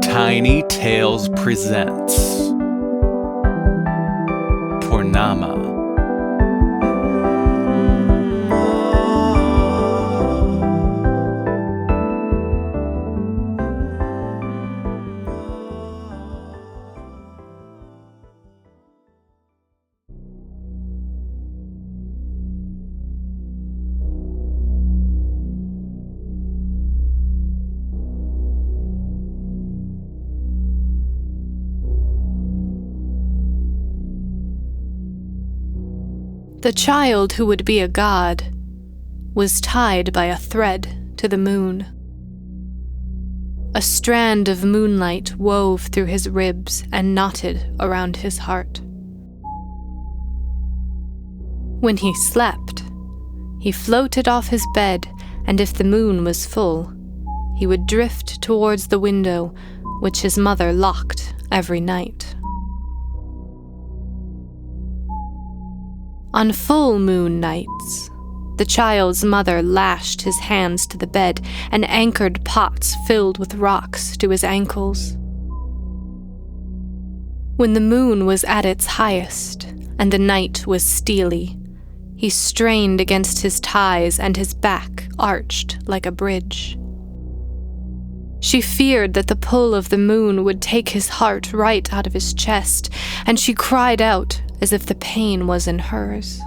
Tiny Tales presents Purnama. The child who would be a god was tied by a thread to the moon. A strand of moonlight wove through his ribs and knotted around his heart. When he slept, he floated off his bed, and if the moon was full, he would drift towards the window which his mother locked every night. On full moon nights, the child's mother lashed his hands to the bed and anchored pots filled with rocks to his ankles. When the moon was at its highest and the night was steely, he strained against his ties and his back arched like a bridge. She feared that the pull of the moon would take his heart right out of his chest, and she cried out as if the pain was in hers.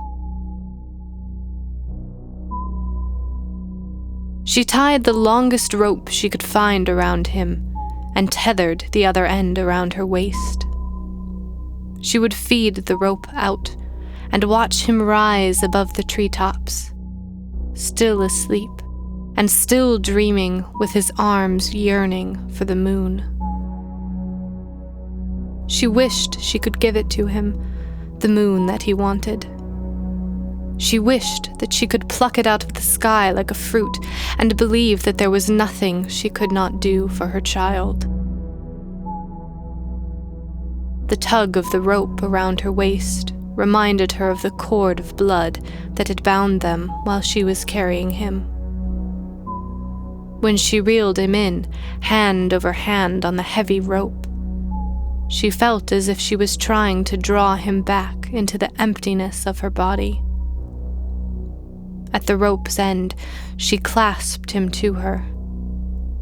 She tied the longest rope she could find around him and tethered the other end around her waist. She would feed the rope out and watch him rise above the treetops, still asleep and still dreaming, with his arms yearning for the moon. She wished she could give it to him, the moon that he wanted. She wished that she could pluck it out of the sky like a fruit and believe that there was nothing she could not do for her child. The tug of the rope around her waist reminded her of the cord of blood that had bound them while she was carrying him. When she reeled him in, hand over hand on the heavy rope, she felt as if she was trying to draw him back into the emptiness of her body. At the rope's end, she clasped him to her,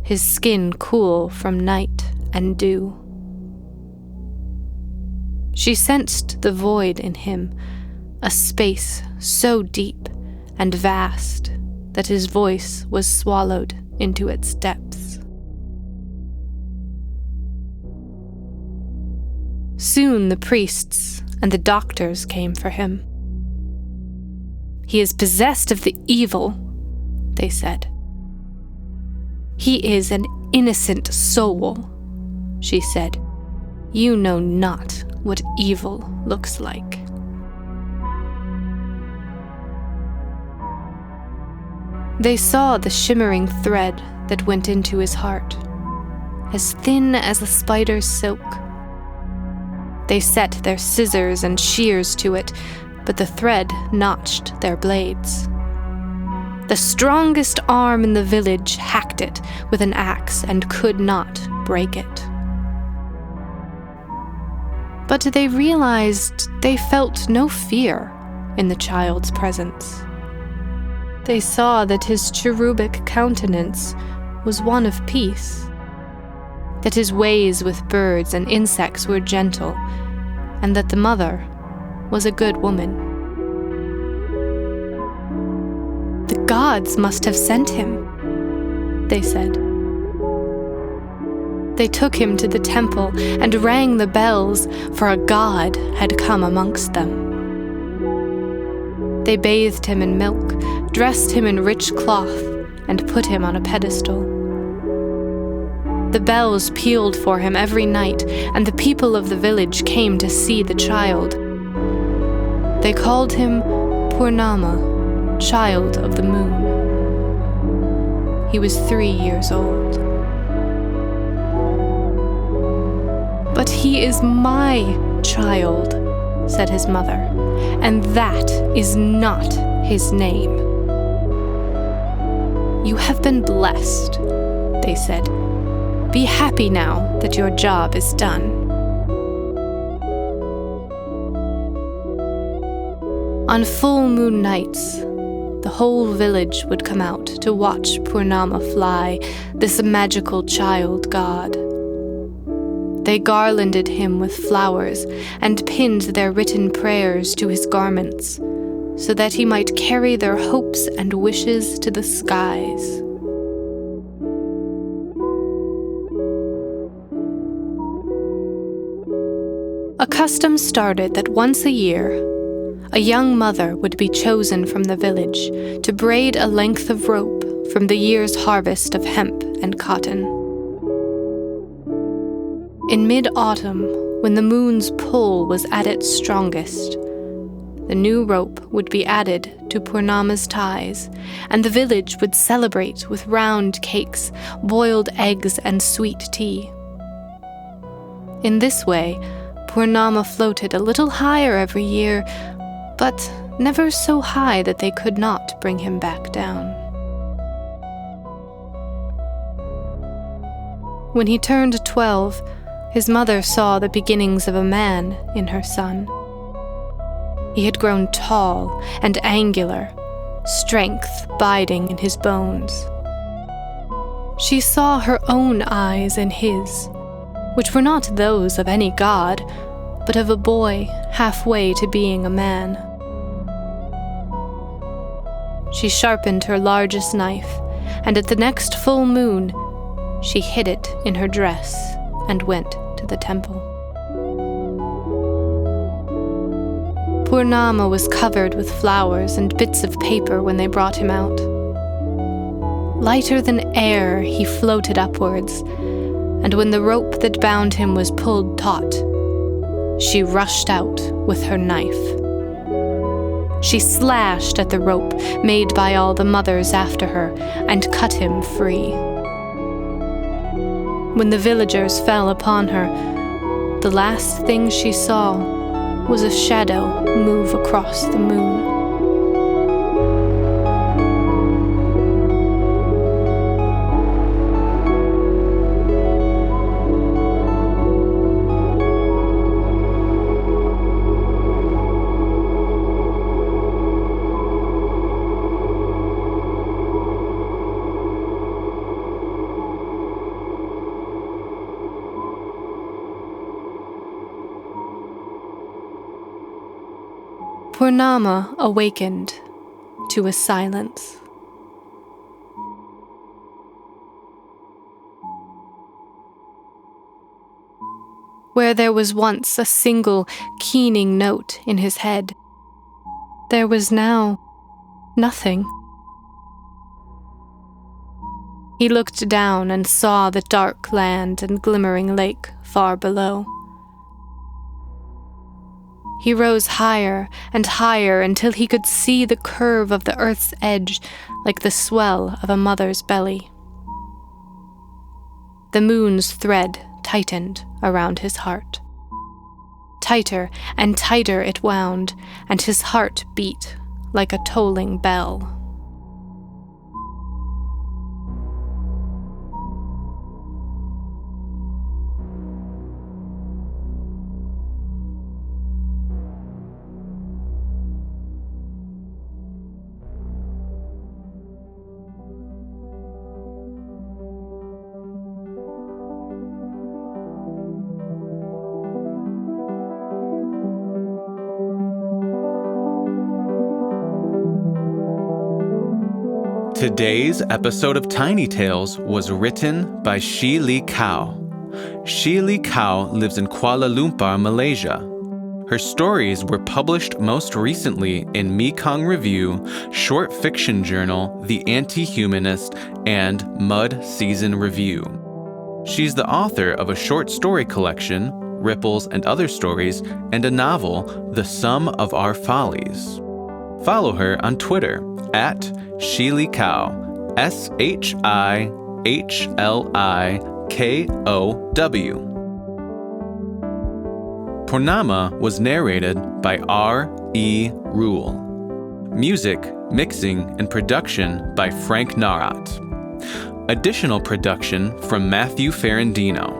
his skin cool from night and dew. She sensed the void in him, a space so deep and vast that his voice was swallowed into its depths. Soon the priests and the doctors came for him. "He is possessed of the evil," they said. "He is an innocent soul," she said. "You know not what evil looks like." They saw the shimmering thread that went into his heart, as thin as a spider's silk. They set their scissors and shears to it, but the thread notched their blades. The strongest arm in the village hacked it with an axe and could not break it. But they realized they felt no fear in the child's presence. They saw that his cherubic countenance was one of peace, that his ways with birds and insects were gentle, and that the mother was a good woman. "The gods must have sent him," they said. They took him to the temple and rang the bells, for a god had come amongst them. They bathed him in milk, dressed him in rich cloth, and put him on a pedestal. The bells pealed for him every night, and the people of the village came to see the child. They called him Purnama, child of the moon. He was 3 years old. "But he is my child," said his mother, "and that is not his name. "You have been blessed," they said. "Be happy now that your job is done." On full moon nights, the whole village would come out to watch Purnama fly, this magical child god. They garlanded him with flowers and pinned their written prayers to his garments, so that he might carry their hopes and wishes to the skies. A custom started that once a year, a young mother would be chosen from the village to braid a length of rope from the year's harvest of hemp and cotton. In mid-autumn, when the moon's pull was at its strongest, the new rope would be added to Purnama's ties, and the village would celebrate with round cakes, boiled eggs, and sweet tea. In this way, Purnama floated a little higher every year, but never so high that they could not bring him back down. When he turned 12, his mother saw the beginnings of a man in her son. He had grown tall and angular, strength biding in his bones. She saw her own eyes in his, which were not those of any god, but of a boy halfway to being a man. She sharpened her largest knife, and at the next full moon, she hid it in her dress and went to the temple. Purnama was covered with flowers and bits of paper when they brought him out. Lighter than air, he floated upwards, and when the rope that bound him was pulled taut, she rushed out with her knife. She slashed at the rope made by all the mothers after her and cut him free. When the villagers fell upon her, the last thing she saw was a shadow move across the moon. Purnama awakened to a silence. Where there was once a single keening note in his head, there was now nothing. He looked down and saw the dark land and glimmering lake far below. He rose higher and higher until he could see the curve of the earth's edge like the swell of a mother's belly. The moon's thread tightened around his heart. Tighter and tighter it wound, and his heart beat like a tolling bell. Today's episode of Tiny Tales was written by Shi Li Kao. Shi Li Kao lives in Kuala Lumpur, Malaysia. Her stories were published most recently in Mekong Review, short fiction journal The Anti-Humanist, and Mud Season Review. She's the author of a short story collection, Ripples and Other Stories, and a novel, The Sum of Our Follies. Follow her on Twitter at Shili Kao, SHIHLIKOW. Purnama was narrated by R.E. Rule. Music, mixing, and production by Frank Nawrot. Additional production from Matthew Ferrandino.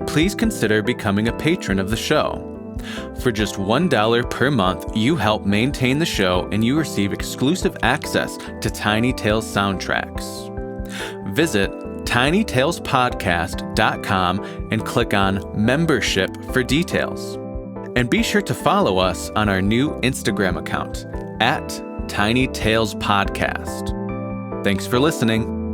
Please consider becoming a patron of the show. For just $1 per month, you help maintain the show and you receive exclusive access to Tiny Tales soundtracks. Visit tinytalespodcast.com and click on Membership for details. And be sure to follow us on our new Instagram account @TinyTalesPodcast. Thanks for listening.